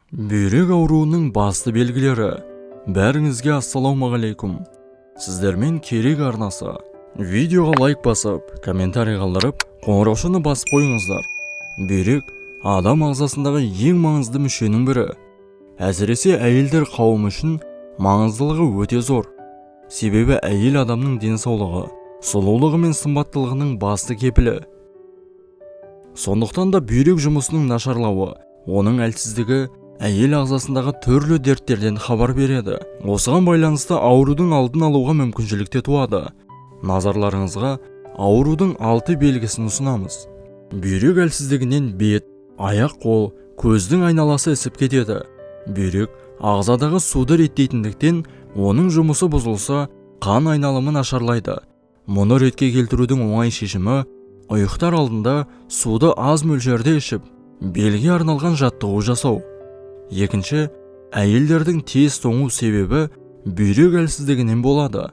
Бүйрек ауруының басты белгілері. Бәріңізге ассалаумағалейкум. Сіздермен керек арнасы. Видеоға лайк басып, комментарий қалдырып, қоңыраушыны басып қойыңыздар. Бүйрек адам ағзасындағы ең маңызды мүшенің бірі. Әсіресе әйелдер қауымы үшін маңыздылығы өте зор. Себебі әйел адамның денсаулығы, сұлулығы мен сымбаттылығының басты кепілі. Сондықтан да бүйрек жұмысының нашарлауы, оның әлсіздігі әйел ағзасындағы түрлі дерттерден хабар береді. Осыған байланысты аурудың алдын алуға мүмкіншілік туады. Назарларыңызға аурудың 6 белгісін ұсынамыз. Бүйрек әлсіздігінен бет, аяқ-қол, көздің айналасы ісіп кетеді. Бүйрек ағзадағы суды реттейтіндіктен, оның жұмысы бұзылса, қан айналымы нашарлайды. Мұны ретке келтірудің оңай шешімі ұйықтар алдында суды аз мөлшерде ішіп, белге арналған жаттығу жасау. Екінші, әйелдердің тез тоңу себебі бүйрек әлсіздігінен болады.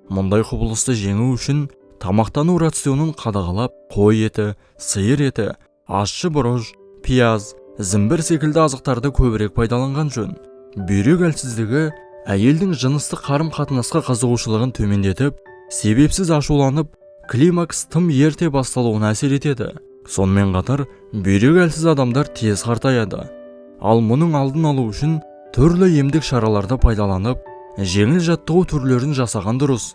Мұндай құбылысты жеңу үшін тамақтану рационын қадағалап, қой еті, сиыр еті, ащы бұрыш, пияз, зімбір секілді азықтарды көбірек пайдаланған жөн. Бүйрек әлсіздігі әйелдің жыныстық қарым-қатынасқа қызығушылығын төмендетіп, себепсіз ашуланып, климакс тым ерте басталуына әсер етеді. Сонымен қатар, бүйрек әлсіз адамдар тез қартаяды. Ал мұның алдын алу үшін түрлі емдік шараларды пайдаланып, жеңіл жаттығу түрлерін жасаған дұрыс.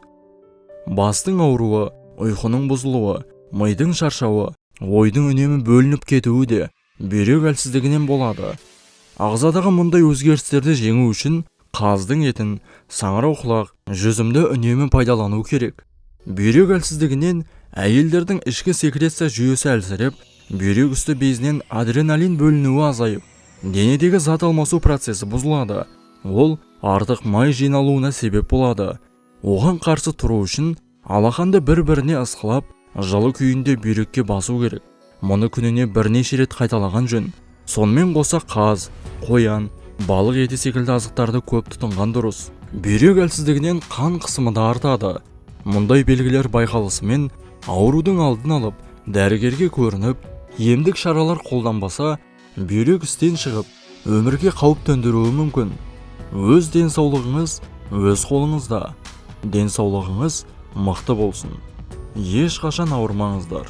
Бастың ауруы, ұйқының бұзылуы, мидың шаршауы, ойдың үнемі бөлініп кетуі де бүйрек әлсіздігінен болады. Ағзадағы мұндай өзгерістерді жеңу үшін қаздың етін, саңырауқұлақ, жүзімді үнемі пайдалану керек. Бүйрек әлсіздігінен әйелдердің ішкі секреция жүйесі әлсіреп, бүйрек үсті безінен адреналин бөлінуі азайып, денедегі зат алмасу процесі бұзылады. Ол артық май жиналуына себеп болады. Оған қарсы тұру үшін алақанды бір-біріне ысқылап, жылы күйінде бүйрекке басу керек. Мұны күніне бірнеше рет қайталаған жөн. Сонымен қоса қаз, қоян, балық еті секілді азықтарды көп тұтынған дұрыс. Бүйрек әлсіздігінен қан қысымы да артады. Мұндай белгілер байқалысымен аурудың алдын алып, дәрігерге көрініп, емдік шаралар қолданбаса, бүйрек істен шығып, өмірге қауіп төндіруі мүмкін. Өз денсаулығыңыз өз қолыңызда. Денсаулығыңыз мықты болсын. Ешқашан ауырмаңыздар.